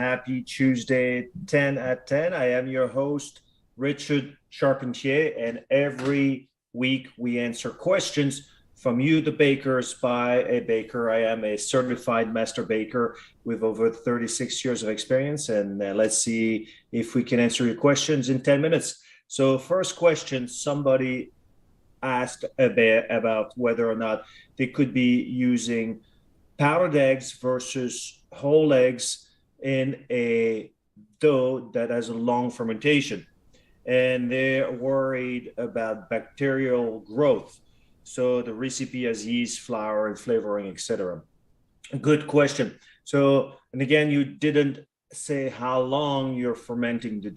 happy Tuesday, 10 at 10. I am your host, Richard Charpentier, and every week we answer questions from you, the bakers, by a baker. I am a certified master baker with over 36 years of experience, and let's see if we can answer your questions in 10 minutes. So, first question, somebody asked a bit about whether or not they could be using powdered eggs versus whole eggs in a dough that has a long fermentation. And they're worried about bacterial growth. So the recipe has yeast, flour, and flavoring, etc. Good question. So, and again, you didn't say how long you're fermenting the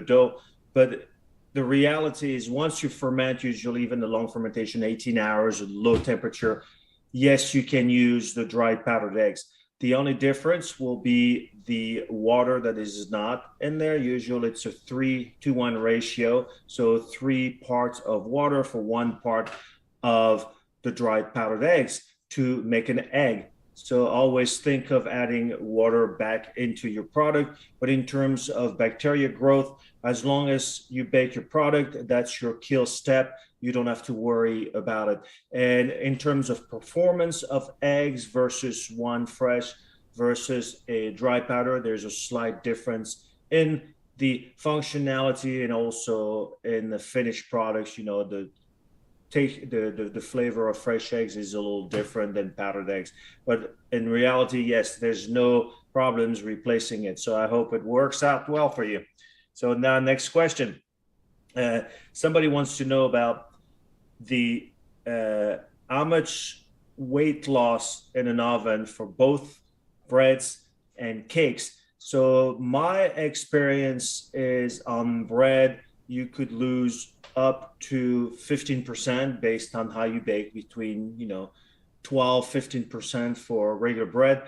dough, but the reality is once you ferment, usually even the long fermentation, 18 hours at low temperature, yes, you can use the dried powdered eggs. The only difference will be the water that is not in there. Usually it's a 3-to-1 ratio. So 3 parts of water for 1 part of the dried powdered eggs to make an egg. So always think of adding water back into your product. But in terms of bacteria growth, as long as you bake your product, that's your kill step. You don't have to worry about it. And in terms of performance of eggs versus one fresh versus a dry powder, there's a slight difference in the functionality and also in the finished products. You know, the flavor of fresh eggs is a little different than powdered eggs, but in reality, yes, there's no problems replacing it. So I hope it works out well for you. So now, next question. Somebody wants to know about the how much weight loss in an oven for both breads and cakes. So my experience is on bread, you could lose up to 15% based on how you bake, between 12-15% for regular bread,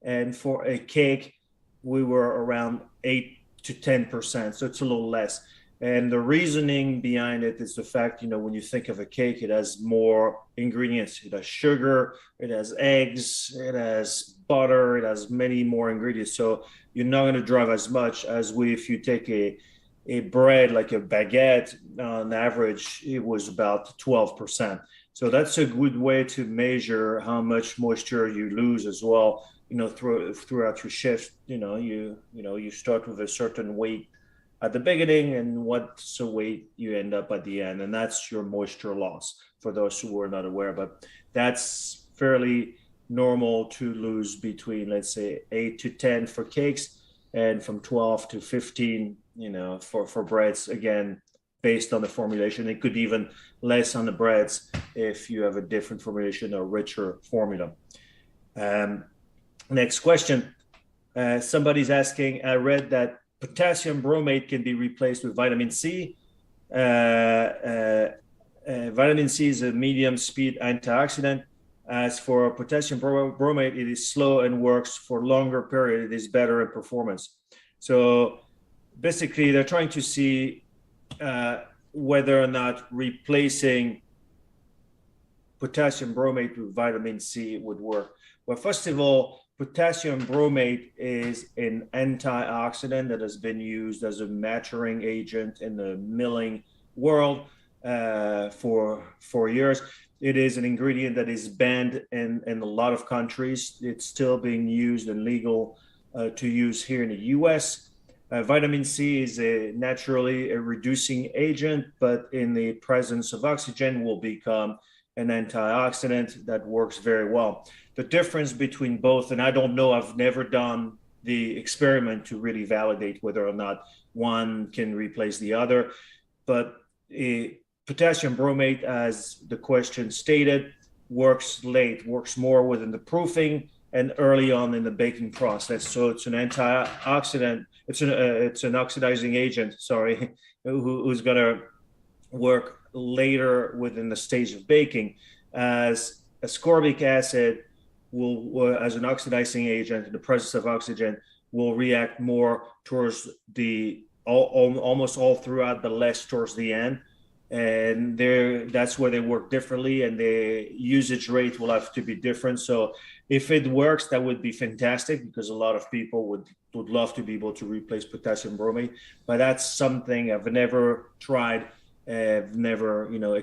and for a cake we were around 8 to 10%, so it's a little less. And the reasoning behind it is the fact, when you think of a cake, it has more ingredients. It has sugar, it has eggs, it has butter, it has many more ingredients. So you're not going to drive as much as if you take a bread like a baguette. On average, it was about 12%. So that's a good way to measure how much moisture you lose as well. Throughout your shift, you start with a certain weight at the beginning and what's the weight you end up at the end, and that's your moisture loss for those who are not aware. But that's fairly normal to lose between, let's say, 8 to 10 for cakes and from 12 to 15 for breads, again based on the formulation. It could be even less on the breads if you have a different formulation or richer formula. Next question. Somebody's asking, I read that potassium bromate can be replaced with vitamin C. Vitamin C is a medium speed antioxidant. As for potassium bromate, it is slow and works for longer period. It is better in performance. So basically, they're trying to see whether or not replacing potassium bromate with vitamin C would work. Well, first of all, potassium bromate is an antioxidant that has been used as a maturing agent in the milling world for years. It is an ingredient that is banned in a lot of countries. It's still being used and legal to use here in the US. Vitamin C is naturally a reducing agent, but in the presence of oxygen will become an antioxidant that works very well. The difference between both, and I don't know, I've never done the experiment to really validate whether or not one can replace the other, but potassium bromate, as the question stated, works late, works more within the proofing and early on in the baking process. So it's an antioxidant, it's an oxidizing agent, who's going to work later within the stage of baking, as ascorbic acid will, as an oxidizing agent in the presence of oxygen, will react more towards almost all throughout, but less towards the end. And that's where they work differently, and the usage rate will have to be different. So If it works, that would be fantastic, because a lot of people would love to be able to replace potassium bromate. But that's something I've never tried. I've never,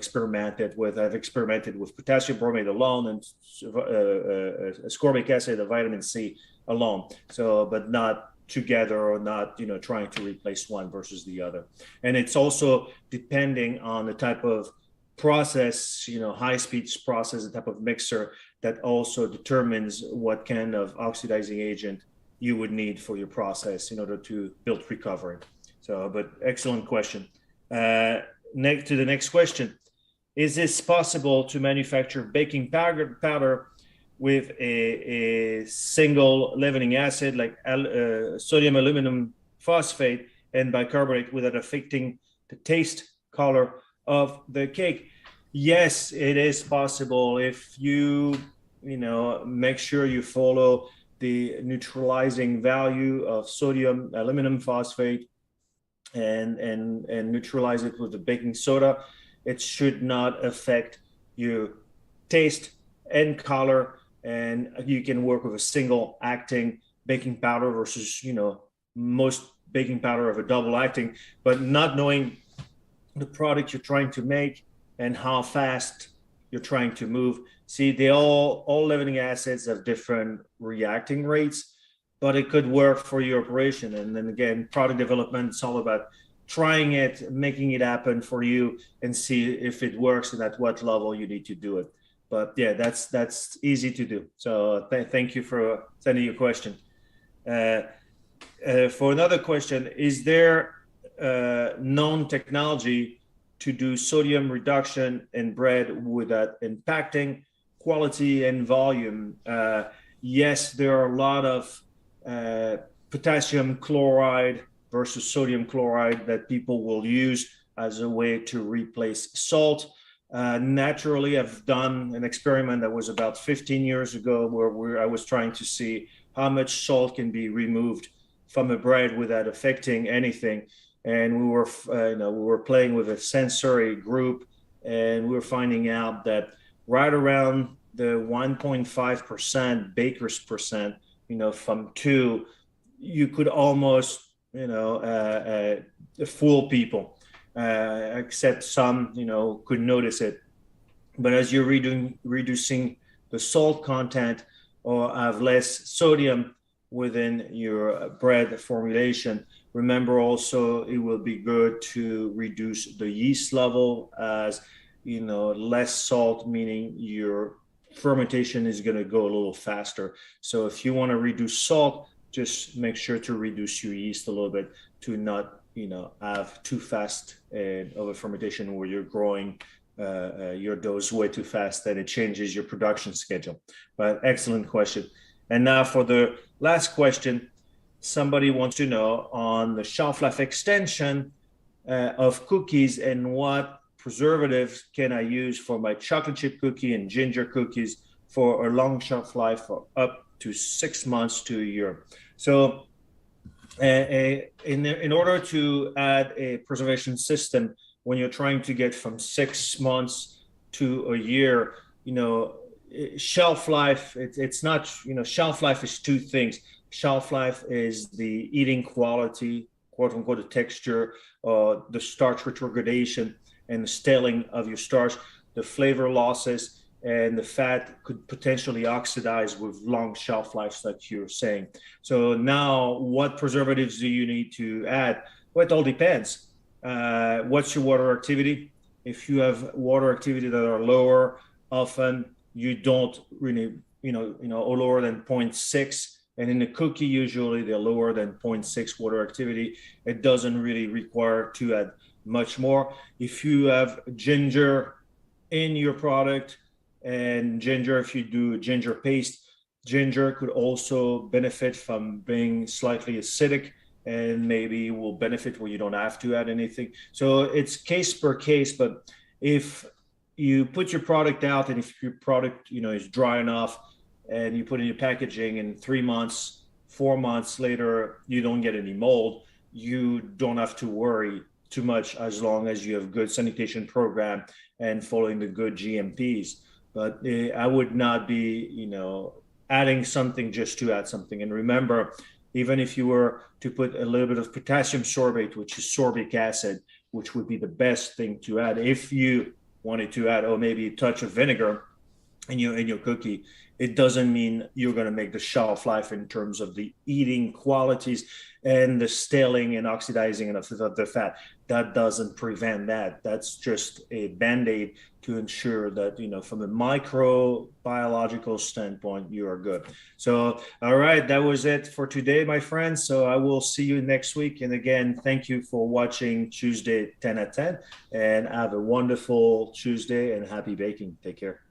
experimented with. I've experimented with potassium bromate alone and ascorbic acid, a vitamin C alone. So, but not together, or not, trying to replace one versus the other. And it's also depending on the type of process, high-speed process, the type of mixer, that also determines what kind of oxidizing agent you would need for your process in order to build recovery. So, but excellent question. Next to the next question. Is this possible to manufacture baking powder with a single leavening acid like sodium aluminum phosphate and bicarbonate without affecting the taste, color of the cake? Yes, it is possible if you, make sure you follow the neutralizing value of sodium aluminum phosphate and neutralize it with the baking soda. It should not affect your taste and color, and you can work with a single acting baking powder versus, most baking powder of a double acting. But not knowing the product you're trying to make and how fast you're trying to move. See, they all leavening acids have different reacting rates, but it could work for your operation. And then again, product development, it's all about trying it, making it happen for you, and see if it works and at what level you need to do it. But yeah, that's easy to do. So thank you for sending your question. For another question, is there known technology to do sodium reduction in bread without impacting quality and volume? Yes, there are a lot of potassium chloride versus sodium chloride that people will use as a way to replace salt. Naturally, I've done an experiment that was about 15 years ago where I was trying to see how much salt can be removed from a bread without affecting anything. And we were playing with a sensory group, and we were finding out that right around the 1.5% baker's percent, from 2, you could almost, fool people, except some, could notice it. But as you're reducing the salt content or have less sodium within your bread formulation, remember also it will be good to reduce the yeast level, as less salt, meaning your fermentation is going to go a little faster. So if you want to reduce salt, just make sure to reduce your yeast a little bit, to not have too fast of a fermentation where you're growing your doughs way too fast that it changes your production schedule. But excellent question. And now for the last question, somebody wants to know on the shelf life extension of cookies, and what preservatives can I use for my chocolate chip cookie and ginger cookies for a long shelf life for up to 6 months to a year. So in order to add a preservation system, when you're trying to get from 6 months to a year, shelf life, it's not, shelf life is 2 things. Shelf life is the eating quality, quote unquote, the texture, the starch retrogradation and the staling of your starch, the flavor losses, and the fat could potentially oxidize with long shelf lives, like you're saying. So now, what preservatives do you need to add? Well, it all depends. What's your water activity? If you have water activity that are lower, often you don't really, lower than 0.6. And in a cookie, usually they're lower than 0.6 water activity. It doesn't really require to add much more. If you have ginger in your product, and ginger, if you do ginger paste, ginger could also benefit from being slightly acidic, and maybe will benefit where you don't have to add anything. So it's case per case. But if you put your product out, and if your product is dry enough, and you put in your packaging, and 3 months, 4 months later you don't get any mold, you don't have to worry too much, as long as you have good sanitation program and following the good GMPs. But I would not be adding something just to add something. And remember, even if you were to put a little bit of potassium sorbate, which is sorbic acid, which would be the best thing to add if you wanted to add, or maybe a touch of vinegar in your cookie, it doesn't mean you're going to make the shelf life in terms of the eating qualities and the staling and oxidizing of the fat. That doesn't prevent that. That's just a band-aid to ensure that, from a microbiological standpoint, you are good. So, all right, that was it for today, my friends. So I will see you next week. And again, thank you for watching Tuesday 10 at 10, and have a wonderful Tuesday and happy baking. Take care.